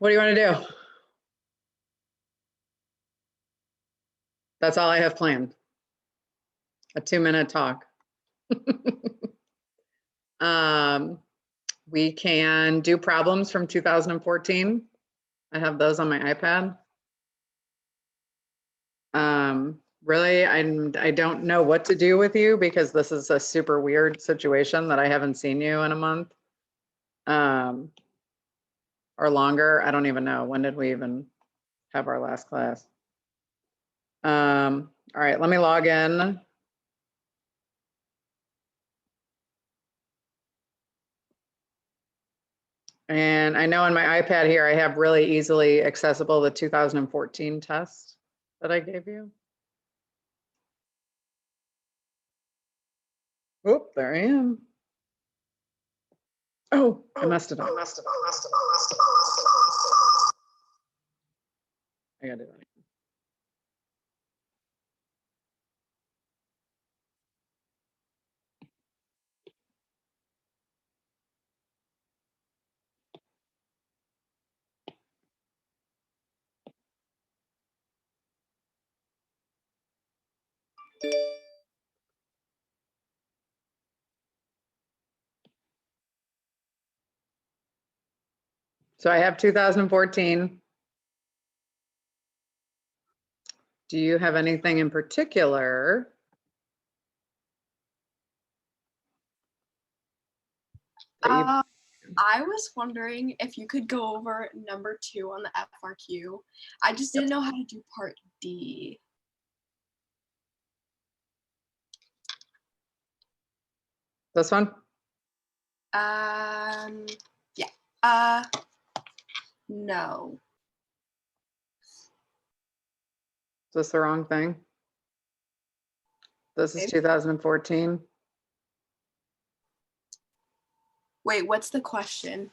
what do you want to do? That's all I have planned. A 2-minute talk. We can do problems from 2014. I have those on my iPad. Really, I don't know what to do with you because this is a super weird situation that I haven't seen you in a month. Or longer. I don't even know. When did we even have our last class? All right, let me log in. And I know on my iPad here, I have really easily accessible the 2014 test that I gave you. Oop, there I am. Oh, I messed it up. I gotta do that. So I have 2014. Do you have anything in particular? I was wondering if you could go over number 2 on the FRQ. I just didn't know how to do part D. This one? Yeah. No. Is this the wrong thing? This is 2014. Wait, what's the question?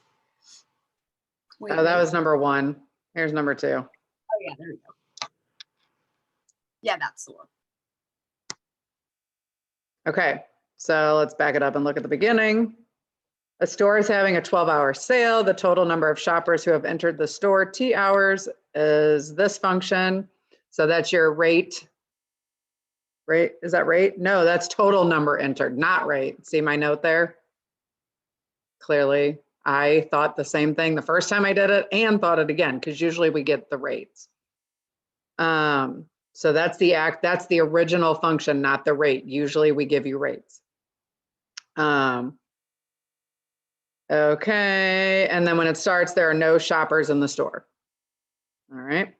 Wait, that was number 1. Here's number 2. Oh yeah, there we go. Yeah, that's the one. Okay, so let's back it up and look at the beginning. A store is having a 12-hour sale. The total number of shoppers who have entered the store T hours is this function. So that's your rate. Rate, is that rate? No, that's total number entered, not rate. See my note there? Clearly, I thought the same thing the first time I did it and thought it again, because usually we get the rates. So that's the original function, not the rate. Usually we give you rates. Okay, and then when it starts, there are no shoppers in the store. All right,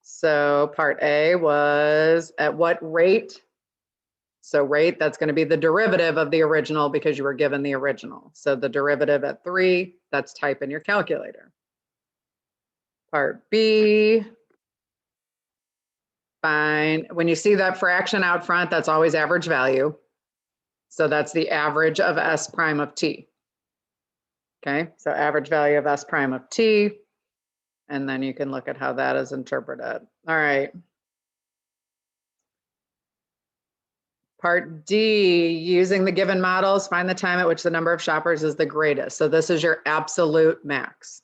so part A was at what rate? So rate, that's going to be the derivative of the original because you were given the original. So the derivative at 3, that's type in your calculator. Part B, fine. When you see that fraction out front, that's always average value. So that's the average of S prime of T. Okay, so average value of S prime of T. And then you can look at how that is interpreted. All right. Part D, using the given models, find the time at which the number of shoppers is the greatest. So this is your absolute max.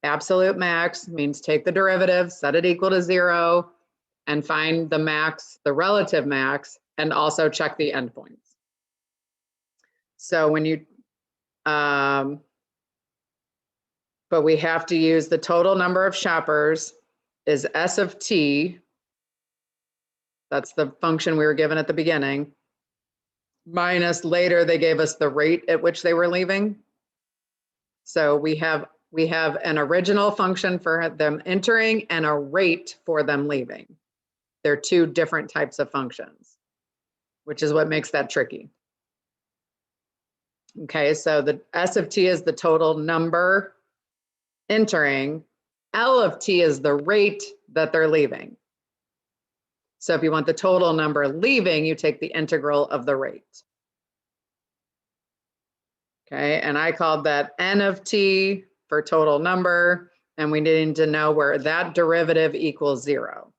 Absolute max means take the derivative, set it equal to 0, and find the max, the relative max, and also check the endpoints. So when you, but we have to use the total number of shoppers is S of T. That's the function we were given at the beginning. Minus later, they gave us the rate at which they were leaving. So we have an original function for them entering and a rate for them leaving. They're 2 different types of functions, which is what makes that tricky. Okay, so the S of T is the total number entering. L of T is the rate that they're leaving. So if you want the total number leaving, you take the integral of the rate. Okay, and I called that N of T for total number, and we need to know where that derivative equals 0.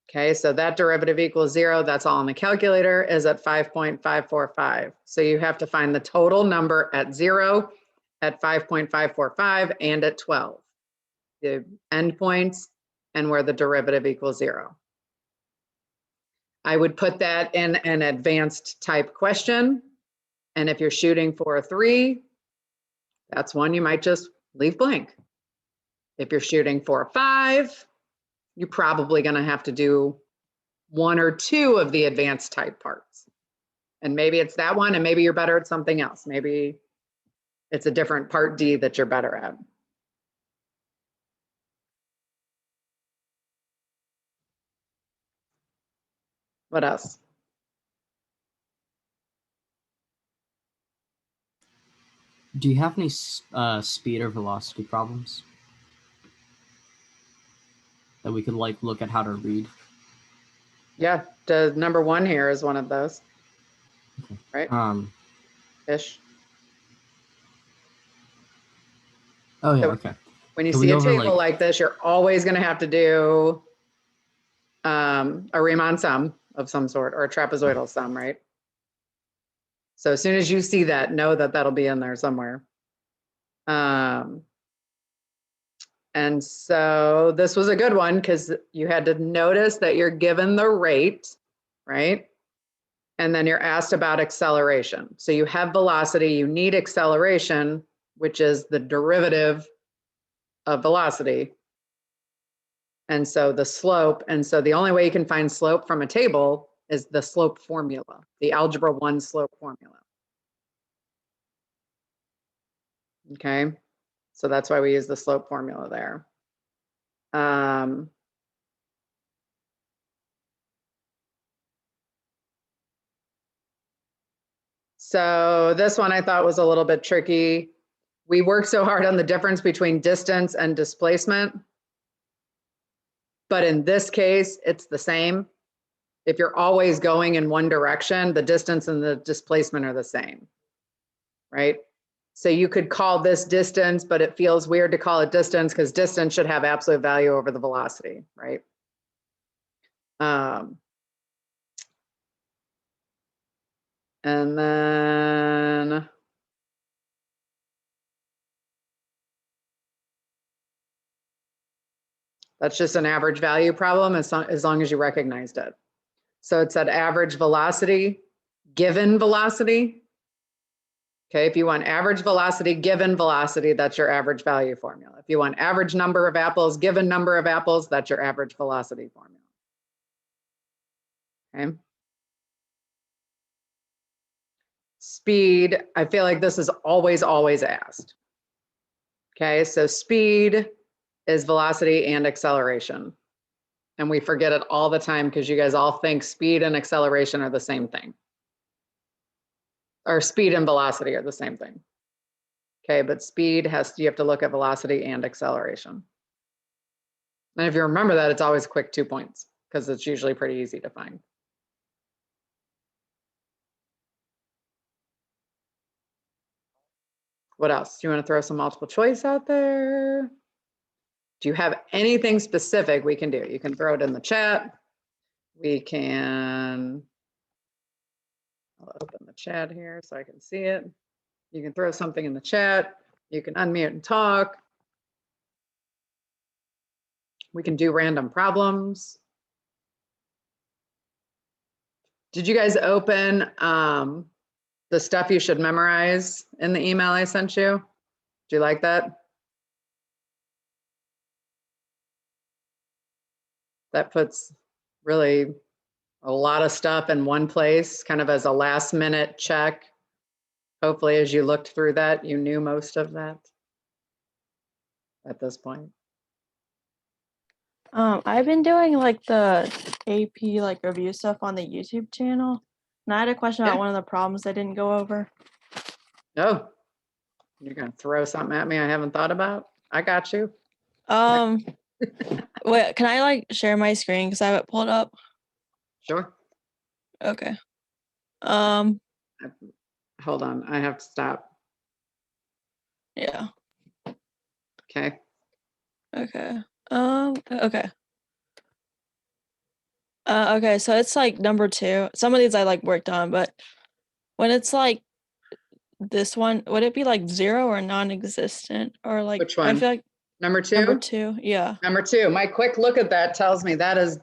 Okay, so that derivative equals 0, that's all on the calculator, is at 5.545. So you have to find the total number at 0 at 5.545 and at 12. The endpoints and where the derivative equals 0. I would put that in an advanced type question. And if you're shooting for a 3, that's one you might just leave blank. If you're shooting for a 5, you're probably going to have to do 1 or 2 of the advanced type parts. And maybe it's that one, and maybe you're better at something else. Maybe it's a different part D that you're better at. What else? Do you have any speed or velocity problems that we could like look at how to read? Yeah, the number 1 here is one of those, Okay. right? Ish. Oh yeah, So okay. when you Can we see a go over, table like like this, you're always going to have to do a Riemann sum of some sort or a trapezoidal sum, right? So as soon as you see that, know that that'll be in there somewhere. And so this was a good one because you had to notice that you're given the rate, right? And then you're asked about acceleration. So you have velocity, you need acceleration, which is the derivative of velocity. And so the slope, and so the only way you can find slope from a table is the slope formula, the algebra 1 slope formula. Okay, so that's why we use the slope formula there. So this one I thought was a little bit tricky. We worked so hard on the difference between distance and displacement, but in this case, it's the same. If you're always going in one direction, the distance and the displacement are the same, right? So you could call this distance, but it feels weird to call it distance because distance should have absolute value over the velocity, right? And then that's just an average value problem as long as you recognized it. So it said average velocity, given velocity. Okay, if you want average velocity, given velocity, that's your average value formula. If you want average number of apples, given number of apples, that's your average velocity formula. Okay. Speed, I feel like this is always asked. Okay, so speed is velocity and acceleration. And we forget it all the time because you guys all think speed and acceleration are the same thing. Or speed and velocity are the same thing. Okay, but speed you have to look at velocity and acceleration. And if you remember that, it's always a quick 2 points because it's usually pretty easy to find. What else? Do you want to throw some multiple choice out there? Do you have anything specific we can do? You can throw it in the chat. We can, I'll open the chat here so I can see it. You can throw something in the chat. You can unmute and talk. We can do random problems. Did you guys open the stuff you should memorize in the email I sent you? Do you like that? That puts really a lot of stuff in one place, kind of as a last minute check. Hopefully, as you looked through that, you knew most of that at this point. I've been doing like the AP like review stuff on the YouTube channel, and I had a question about one of the problems I didn't go over. Oh, you're gonna throw something at me I haven't thought about? I got you. Wait, can I like share my screen because I have it pulled up? Sure. Okay. Hold on, I have to stop. Yeah. Okay. Okay. Okay. Okay, so it's like number 2. Some of these I like worked on, but when it's like this one, would it be like 0 or non-existent, or like Which I one? feel like Number 2? number 2, yeah. Number 2, my quick look at that tells me that is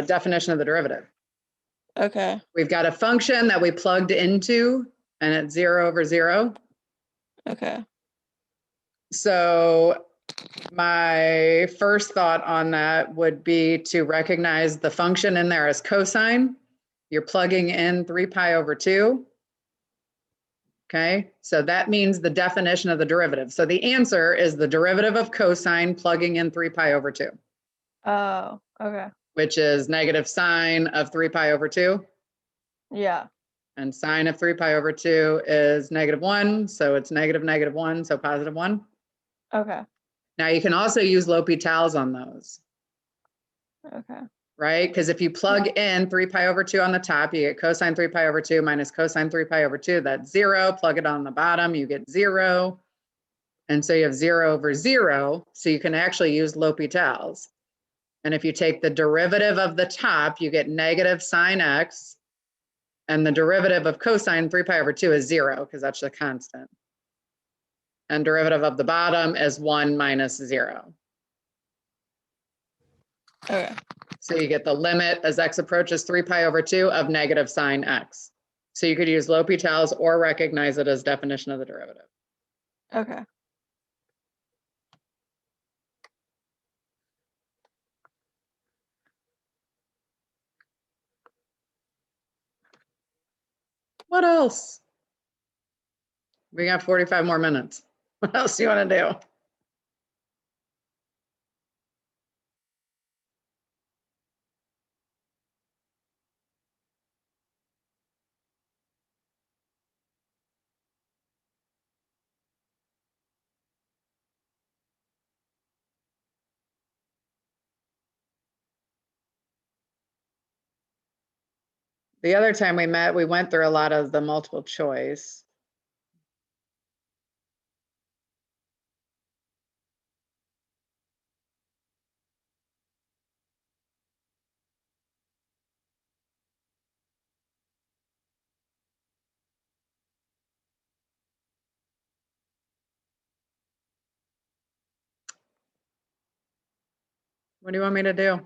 definition of the derivative. Okay. We've got a function that we plugged into and it's 0 over 0. Okay. So my first thought on that would be to recognize the function in there as cosine. You're plugging in 3 pi over 2. Okay, so that means the definition of the derivative. So the answer is the derivative of cosine plugging in 3 pi over 2, Oh, okay. which is negative sine of 3 pi over 2. Yeah. And sine of 3 pi over 2 is negative 1. So it's negative negative 1, so positive 1. Okay. Now you can also use L'Hopital's on those, Okay. right? Because if you plug in 3 pi over 2 on the top, you get cosine 3 pi over 2 minus cosine 3 pi over 2. That's 0. Plug it on the bottom, you get 0. And so you have 0 over 0. So you can actually use L'Hopital's. And if you take the derivative of the top, you get negative sine x. And the derivative of cosine 3 pi over 2 is 0 because that's the constant. And derivative of the bottom is 1 minus 0. Okay. So you get the limit as x approaches 3 pi over 2 of negative sine x. So you could use L'Hopital's or recognize it as definition of the derivative. Okay. What else? We got 45 more minutes. What else do you want to do? The other time we met, we went through a lot of the multiple choice. What do you want me to do?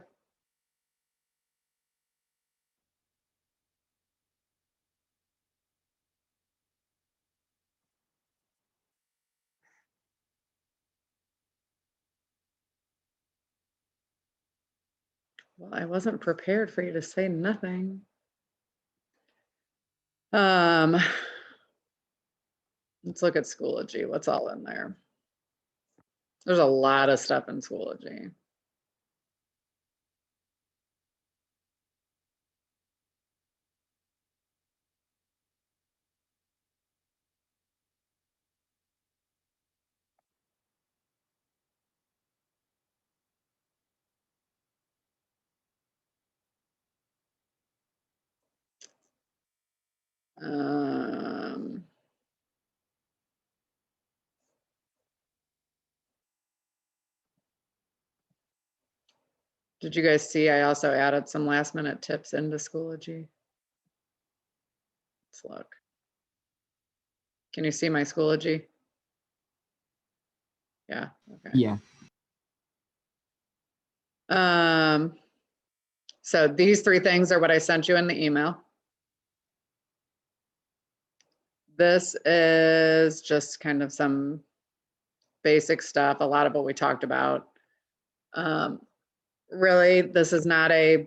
Well, I wasn't prepared for you to say nothing. Let's look at Schoology. What's all in there? There's a lot of stuff in Schoology. Did you guys see I also added some last minute tips into Schoology? Let's look. Can you see my Schoology? Yeah, okay. Yeah. So these 3 things are what I sent you in the email. This is just kind of some basic stuff, a lot of what we talked about. Really, this is not a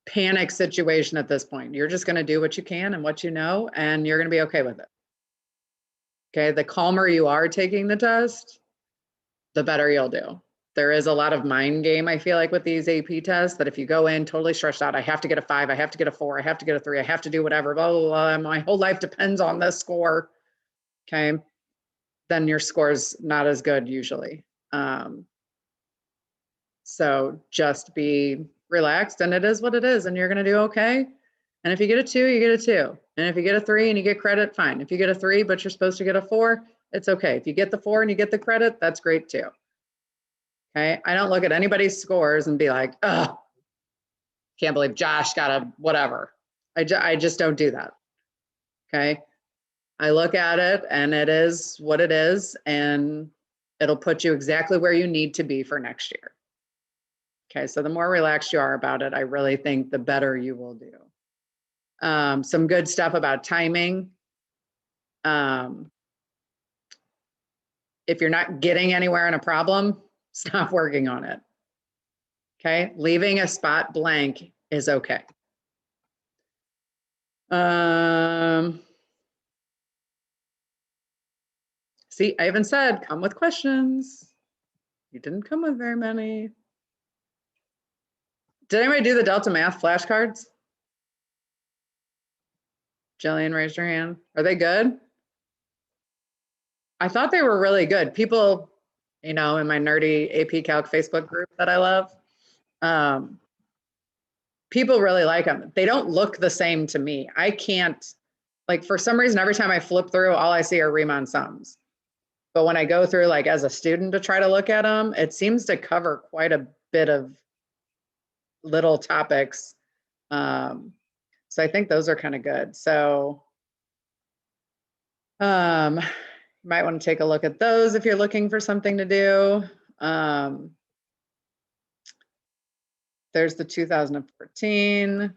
panic situation at this point. You're just going to do what you can and what you know, and you're going to be okay with it. Okay, the calmer you are taking the test, the better you'll do. There is a lot of mind game, I feel like, with these AP tests, that if you go in totally stressed out, I have to get a 5, I have to get a 4, I have to get a 3, I have to do whatever, blah, blah, blah, my whole life depends on this score, okay, then your score's not as good usually. So just be relaxed, and it is what it is, and you're going to do okay. And if you get a 2, you get a 2. And if you get a 3 and you get credit, fine. If you get a 3, but you're supposed to get a 4, it's okay. If you get the 4 and you get the credit, that's great too. Okay. I don't look at anybody's scores and be like, oh, can't believe Josh got a whatever. I just don't do that. Okay. I look at it and it is what it is, and it'll put you exactly where you need to be for next year. Okay. So the more relaxed you are about it, I really think the better you will do. Some good stuff about timing. If you're not getting anywhere in a problem, stop working on it. Okay. Leaving a spot blank is okay. See, I even said, come with questions. You didn't come with very many. Did anybody do the Delta Math flashcards? Jillian raised her hand. Are they good? I thought they were really good. People, you know, in my nerdy AP Calc Facebook group that I love, people really like them. They don't look the same to me. I can't, like, for some reason, every time I flip through, all I see are Riemann sums. But when I go through, like, as a student to try to look at them, it seems to cover quite a bit of little topics. So I think those are kind of good. So you might want to take a look at those if you're looking for something to do. There's the 2014,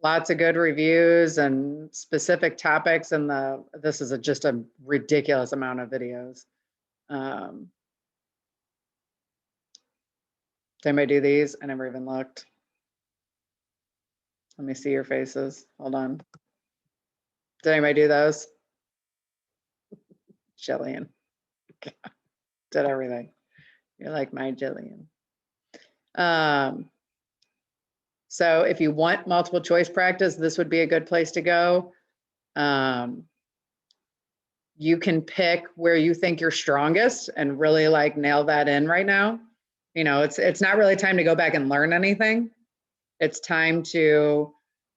lots of good reviews and specific topics. And this is just a ridiculous amount of videos. Did anybody do these? I never even looked. Let me see your faces. Hold on. Did anybody do those? Jillian. Did everything. You're like my Jillian. So if you want multiple choice practice, this would be a good place to go. You can pick where you think you're strongest and really like nail that in right now. You know, it's not really time to go back and learn anything. It's time to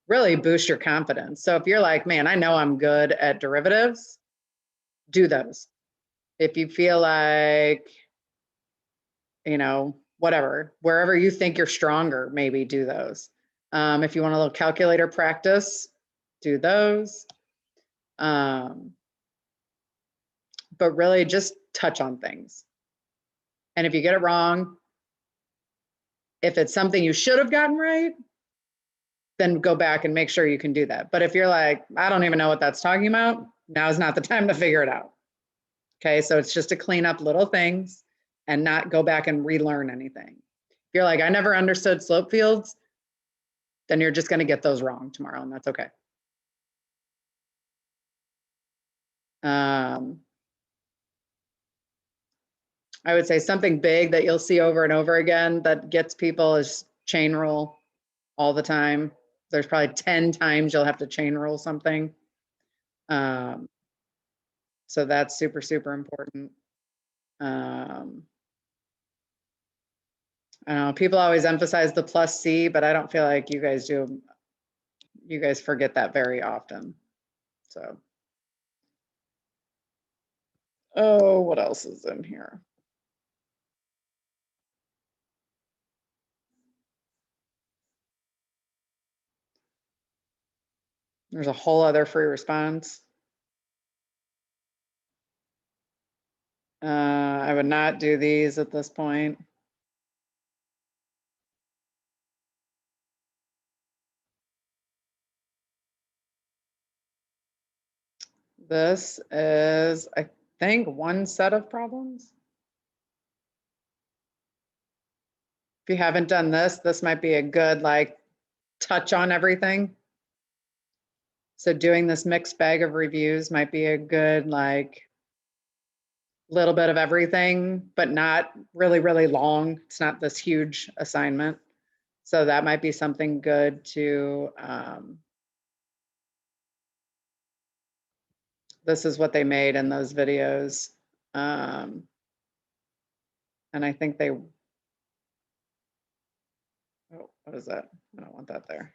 really boost your confidence. So if you're like, man, I know I'm good at derivatives, do those. If you feel like, you know, whatever, wherever you think you're stronger, maybe do those. If you want a little calculator practice, do those. But really just touch on things. And if you get it wrong, if it's something you should have gotten right, then go back and make sure you can do that. But if you're like, I don't even know what that's talking about, now is not the time to figure it out. Okay, so it's just to clean up little things and not go back and relearn anything. If you're like, I never understood slope fields, then you're just going to get those wrong tomorrow, and that's okay. I would say something big that you'll see over and over again that gets people is chain rule all the time. There's probably 10 times you'll have to chain rule something. So that's super, super important. I don't know, people always emphasize the plus C, but I don't feel like you guys do. You guys forget that very often. So, oh, what else is in here? There's a whole other free response. I would not do these at this point. This is, I think, one set of problems. If you haven't done this, this might be a good like touch on everything. So doing this mixed bag of reviews might be a good like little bit of everything, but not really, really long. It's not this huge assignment. So that might be something good to, this is what they made in those videos. And I think they, oh, what is that? I don't want that there.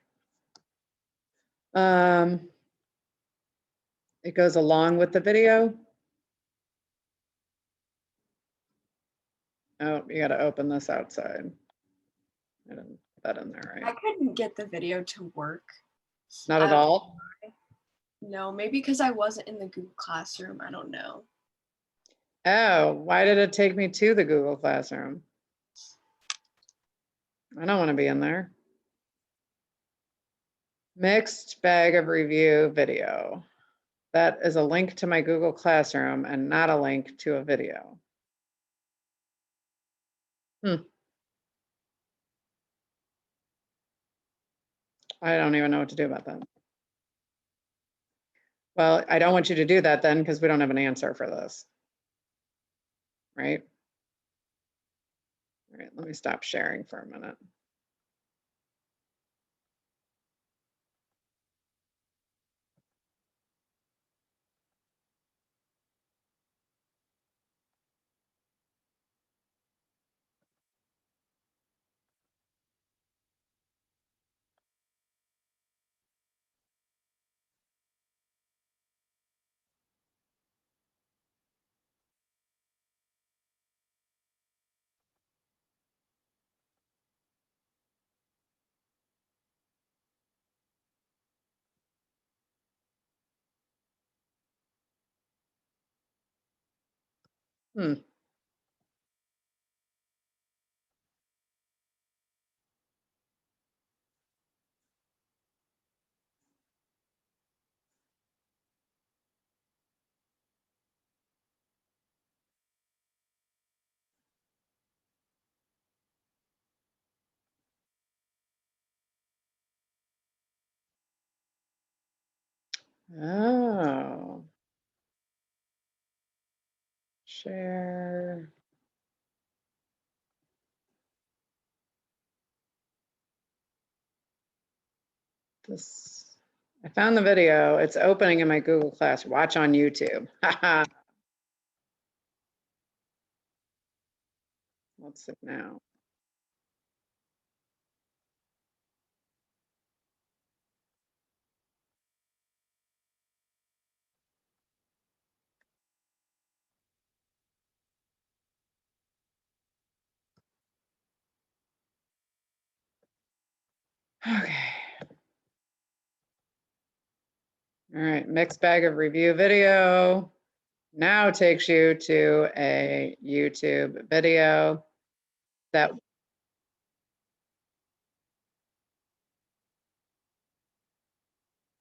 It goes along with the video. Oh, you got to open this outside. I didn't put that in there, I right? couldn't get the video to work. Not at all? No, maybe because I wasn't in the Google Classroom. I don't know. Oh, why did it take me to the Google Classroom? I don't want to be in there. Mixed bag of review video. That is a link to my Google Classroom and not a link to a video. I don't even know what to do about that. Well, I don't want you to do that then because we don't have an answer for this. Right? All right, let me stop sharing for a minute. Hmm. Oh. Share. This. I found the video. It's opening in my Google Class. Watch on YouTube. What's it now? Okay. All right, mixed bag of review video. Now takes you to a YouTube video that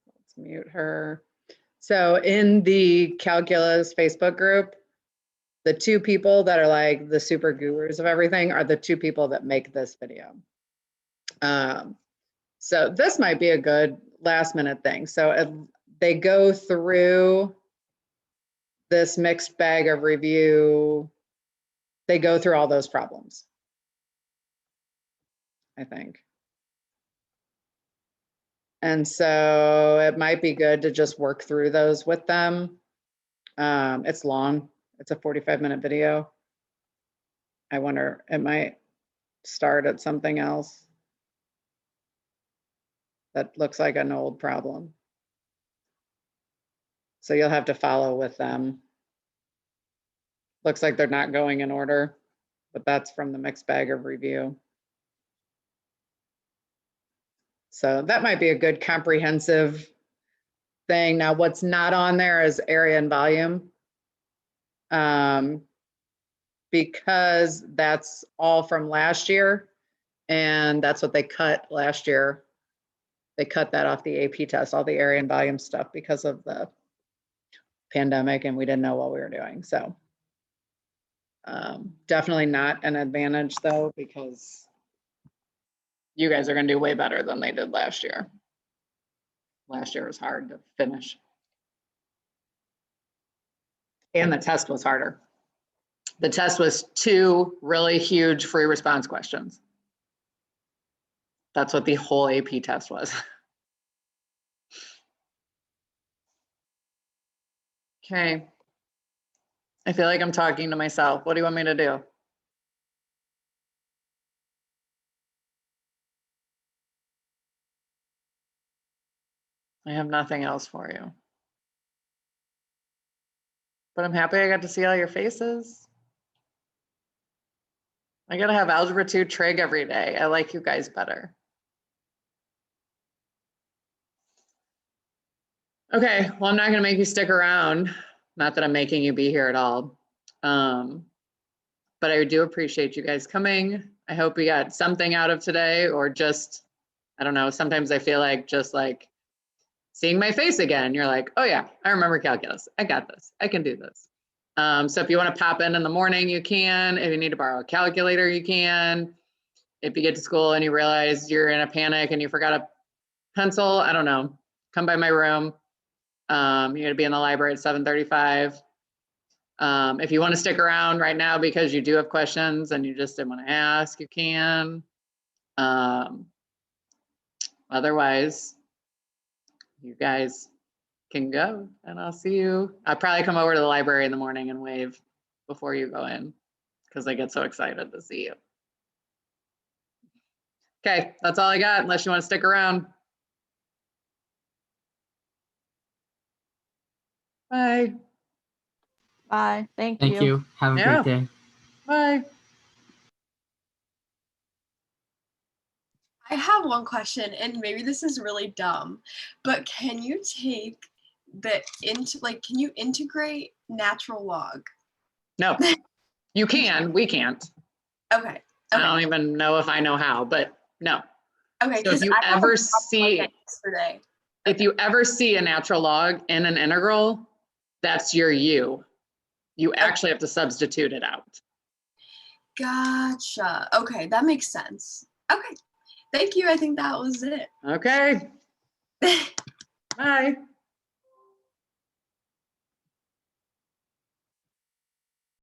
let's mute her. So in the calculus Facebook group, the two people that are like the super gurus of everything are the two people that make this video. So this might be a good last minute thing. So they go through this mixed bag of review. They go through all those problems, I think. And so it might be good to just work through those with them. It's long. It's a 45-minute video. I wonder, it might start at something else that looks like an old problem. So you'll have to follow with them. Looks like they're not going in order, but that's from the mixed bag of review. So that might be a good comprehensive thing. Now, what's not on there is area and volume. Because that's all from last year, and that's what they cut last year. They cut that off the AP test, all the area and volume stuff because of the pandemic, and we didn't know what we were doing. So definitely not an advantage though, because you guys are going to do way better than they did last year. Last year was hard to finish. And the test was harder. The test was 2 really huge free response questions. That's what the whole AP test was. Okay. I feel like I'm talking to myself. What do you want me to do? I have nothing else for you. But I'm happy I got to see all your faces. I gotta have Algebra 2 trig every day. I like you guys better. Okay, well, I'm not gonna make you stick around. Not that I'm making you be here at all. But I do appreciate you guys coming. I hope we got something out of today, or just, I don't know, sometimes I feel like just like seeing my face again. You're like, oh yeah, I remember calculus. I got this. I can do this. So if you want to pop in the morning, you can. If you need to borrow a calculator, you can. If you get to school and you realize you're in a panic and you forgot a pencil, I don't know, come by my room. You're gonna be in the library at 7:35. If you want to stick around right now because you do have questions and you just didn't want to ask, you can. Otherwise, you guys can go, and I'll see you. I'll probably come over to the library in the morning and wave before you go in because I get so excited to see you. Okay, that's all I got, unless you want to stick around. Bye. Bye. Thank Thank you. Have a Yeah. great day. Bye. I have one question, and maybe this is really dumb, but can you take can you integrate natural log? No, you can. We can't. Okay. I don't even know if I know how, but no. Okay. So if you ever see, yesterday. if you ever see a natural log in an integral, that's your u. You actually have to substitute it out. Gotcha. Okay, that makes sense. Okay. Thank you. I think that was it. Okay. Bye.